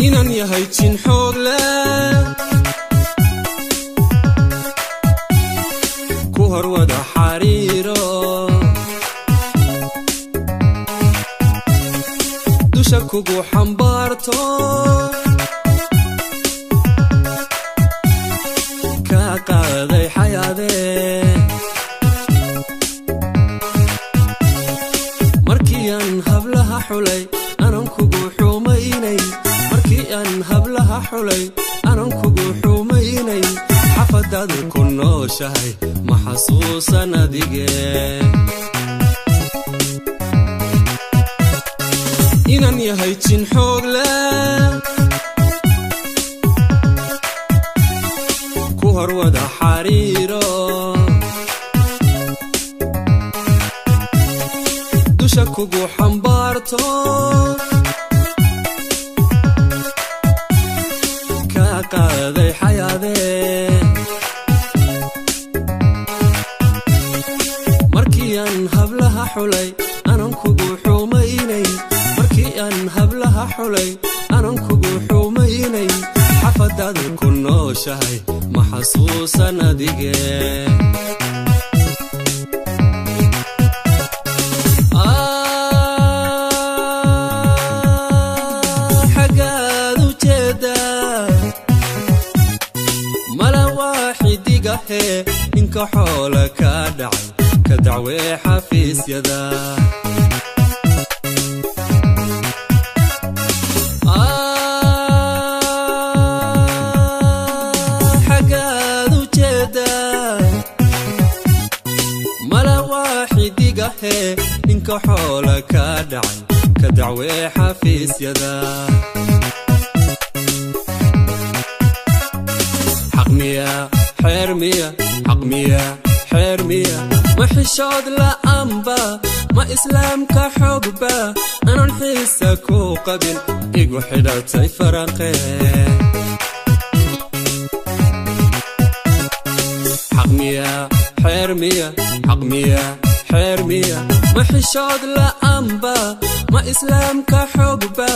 inan yahay jin xoog leh ku horwada xariiro dusha kugu xambaarto ka qaaday xayaadee markii aan hablaha xulay anan kugu xumaynay markii aan hablaha xulay anan kugu xumaynay xafadaadu ku nooshahay ma xasuusan adige inan yahay jin xoog leh ku horwada xariiro dusha kugu xambaarto ka qaaday xayaadee markii aan hablaha xulay anan kugu xumaynay markii aan hablaha xulay anan kugu xumaynay xafadaadu ku nooshahay ma xasuusan adige xagaad ujeedaa mala waaxidigahe ninka xoola ka dhacay ka dacwee xafiisyada ninka xoola ka dhacay ka dacwee xafiisyada xaqmiya xeermiya xaqmiya xeermiya ma xishood la'aanba ma islaamka xoogba anan xiisa ku qabin igu xidhatay faranqee xaqmiya xeermiya xaqmiya xeermiya ma xishood la'aanba ma islaamka xoogba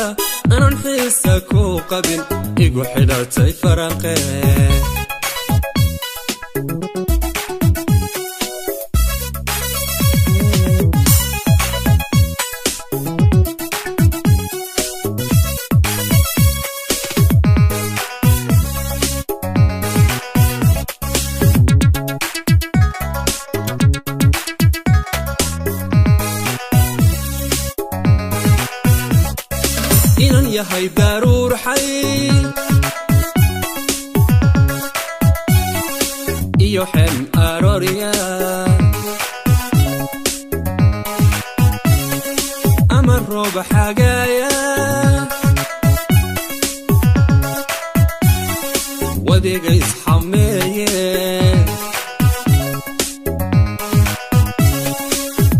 anan xiisa ku qabin igu xidhatay faranqee inan yahay daruur xay iyo xem aroorya ama roob xagaaya wadiga isxameeye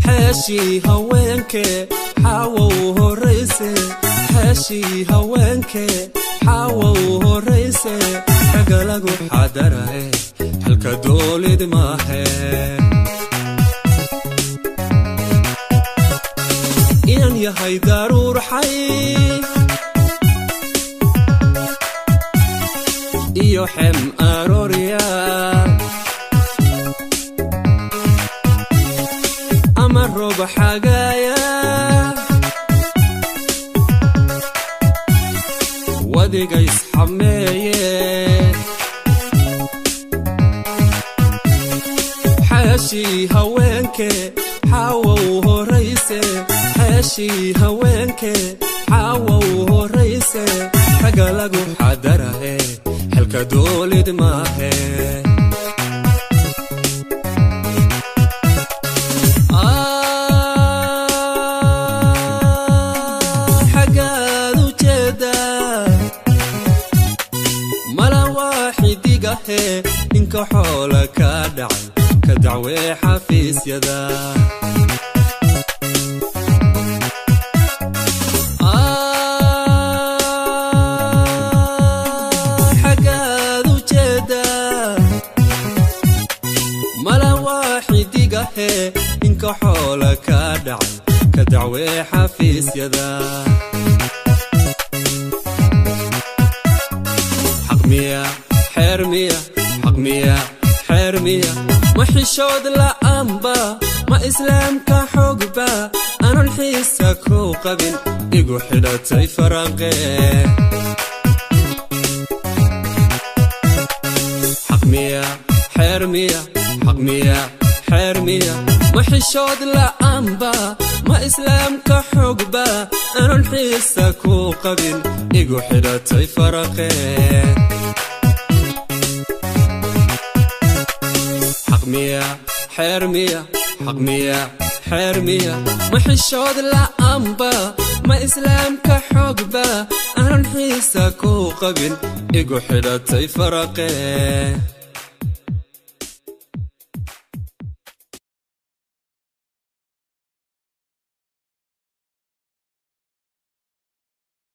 xeeshii haweenke xaawow horayse xeeshii haweenke xaawow horayse raga lagu xadarae halka doolid maahe inan yahay daruur xay iyo xem aroorya ama roob xagaaya wadiga isxameeye xeeshii haweenke xaawow horayse xeeshii haweenke xaawow horayse raga lagu xadarae halka doolid maahe xagaad ujeedaa mala waaxidigahe ninka xoola ka dhacay ka dacwee xafiisyada xagaad ujeedaa mala waaxidigahe ninka xoola ka dhacay ka dacwee xafiisyada حرمية حق مية حرمية ما حشود لا أنبا ما إسلام كحقبة أنا الحيسك وقبل إيقو حدتي فرقي حق مية حرمية حق مية حرمية ما حشود لا أنبا ما إسلام كحقبة أنا الحيسك وقبل إيقو حدتي فرقي حق مية حرمية حق مية حرمية ما حشود لا أنبا ما إسلام كحقبة أنا الحيسك وقبل إيقو حدتي فرقي